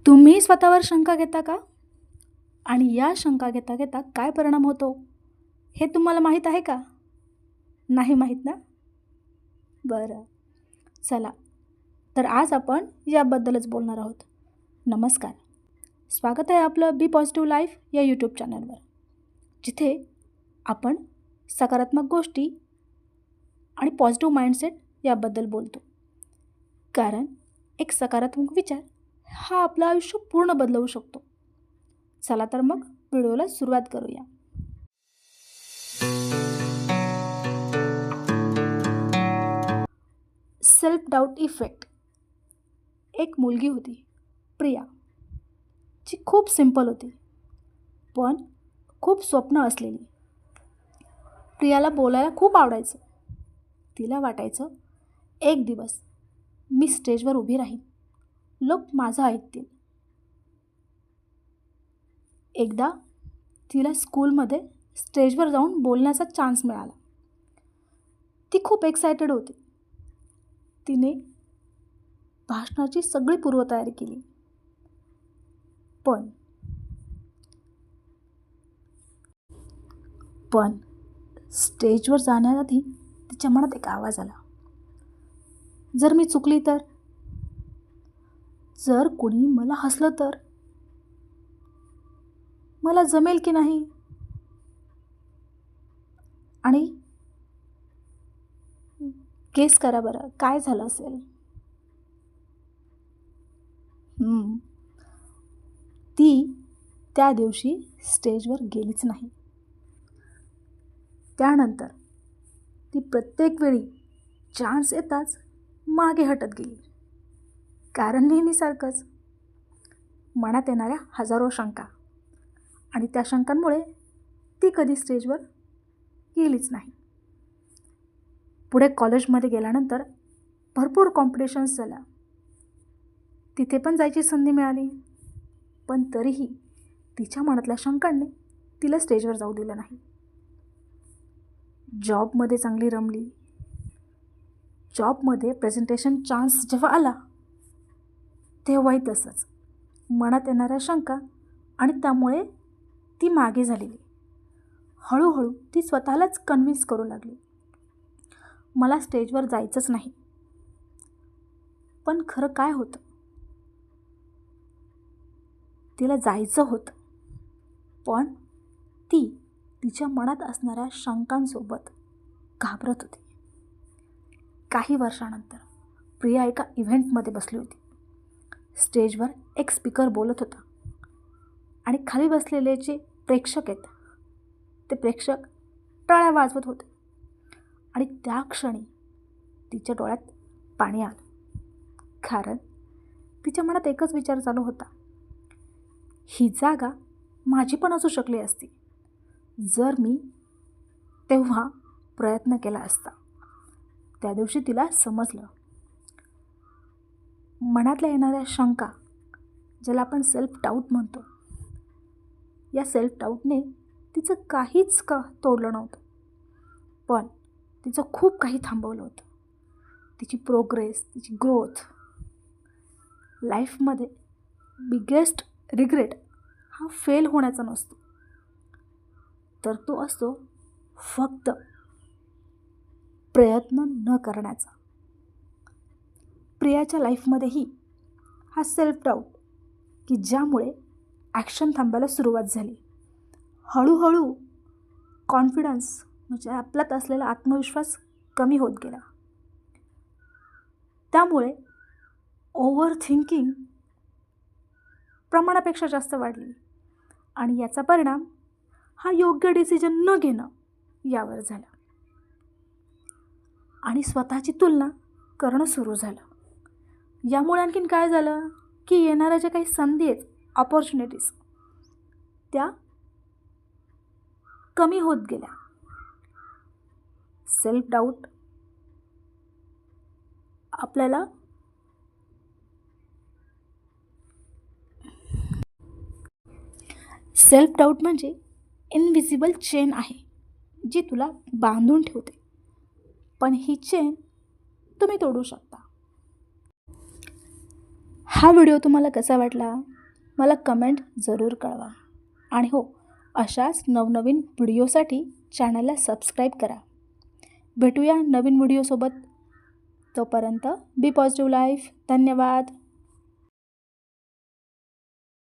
तुम्ही स्वतःवर शंका घेता का? आणि या शंका घेता घेता काय परिणाम होतो हे तुम्हाला माहीत आहे का? नाही माहीत ना? बरं. चला, तर आज आपण याबद्दलच बोलणार आहोत. नमस्कार. स्वागत आहे आपलं बी पॉझिटिव्ह लाईफ या यूट्यूब चॅनलवर, जिथे आपण सकारात्मक गोष्टी आणि पॉझिटिव्ह माइंडसेट याबद्दल बोलतो. कारण एक सकारात्मक विचार हा आपलं आयुष्य पूर्ण बदलवू शकतो. चला तर मग व्हिडिओला सुरुवात करूया. Self doubt effect. एक मुलगी होती, प्रिया, जी खूप सिंपल होती, पण खूप स्वप्न असलेली. प्रियाला बोलायला खूप आवडायचं. तिला वाटायचं, एक दिवस मी स्टेजवर उभी राहीन, लोक माझं ऐकतील. एकदा तिला स्कूलमध्ये स्टेजवर जाऊन बोलण्याचा चान्स मिळाला. ती खूप एक्सायटेड होती. तिने भाषणाची सगळी पूर्वतयारी केली. पण स्टेजवर जाण्याआधी तिच्या मनात एक आवाज आला. जर मी चुकली तर? जर कोणी मला हसलं तर? मला जमेल की नाही? आणि गेस करा बरं, काय झालं असेल? ती त्या दिवशी स्टेजवर गेलीच नाही. त्यानंतर ती प्रत्येक वेळी चान्स येताच मागे हटत गेली. कारण नेहमीसारखंच, मनात येणाऱ्या हजारो शंका, आणि त्या शंकांमुळे ती कधी स्टेजवर गेलीच नाही. पुढे कॉलेजमध्ये गेल्यानंतर भरपूर कॉम्पिटिशन्स झाल्या. तिथे पण जायची संधी मिळाली, पण तरीही तिच्या मनातल्या शंकांनी तिला स्टेजवर जाऊ दिलं नाही. जॉबमध्ये चांगली रमली. जॉबमध्ये प्रेझेंटेशन चान्स जेव्हा आला, तेव्हाही तसंच, मनात येणाऱ्या शंका आणि त्यामुळे ती मागे झालेली. हळूहळू ती स्वतःलाच कन्व्हिन्स करू लागली, मला स्टेजवर जायचंच नाही. पण खरं काय होतं? तिला जायचं होतं, पण ती तिच्या मनात असणाऱ्या शंकांसोबत घाबरत होती. काही वर्षानंतर प्रिया एका इव्हेंटमध्ये बसली होती. स्टेजवर एक स्पीकर बोलत होता आणि खाली बसलेले जे प्रेक्षक आहेत, ते प्रेक्षक टाळ्या वाजवत होते. आणि त्या क्षणी तिच्या डोळ्यात पाणी आलं. कारण तिच्या मनात एकच विचार चालू होता, ही जागा माझी पण असू शकली असती, जर मी तेव्हा प्रयत्न केला असता. त्या दिवशी तिला समजलं, मनातल्या येणाऱ्या शंका, ज्याला आपण सेल्फ डाऊट म्हणतो, या सेल्फ डाऊटने तिचं काहीच तोडलं नव्हतं, पण तिचं खूप काही थांबवलं होतं. तिची प्रोग्रेस, तिची ग्रोथ. लाईफमध्ये बिगेस्ट रिग्रेट हा फेल होण्याचा नसतो, तर तो असतो फक्त प्रयत्न न करण्याचा. प्रियाच्या लाईफमध्येही हा सेल्फ डाऊट, की ज्यामुळे ॲक्शन थांबायला सुरुवात झाली. हळूहळू कॉन्फिडन्स, म्हणजे आपल्यात असलेला आत्मविश्वास कमी होत गेला. त्यामुळे ओव्हर थिंकिंग प्रमाणापेक्षा जास्त वाढली, आणि याचा परिणाम हा योग्य डिसिजन न घेणं यावर झाला. आणि स्वतःची तुलना करणं सुरू झालं. यामुळे आणखीन काय झालं, की येणाऱ्या ज्या काही संधी आहेत, ऑपॉर्च्युनिटीज, त्या कमी होत गेल्या. सेल्फ डाऊट आपल्याला सेल्फ डाऊट म्हणजे इनविजिबल चेन आहे, जी तुला बांधून ठेवते, पण ही चेन तुम्ही तोडू शकता. हा व्हिडिओ तुम्हाला कसा वाटला मला कमेंट जरूर कळवा. आणि हो, अशाच नवनवीन व्हिडिओसाठी चॅनलला सबस्क्राईब करा. भेटूया नवीन व्हिडिओसोबत. तोपर्यंत बी पॉझिटिव्ह लाईफ. धन्यवाद.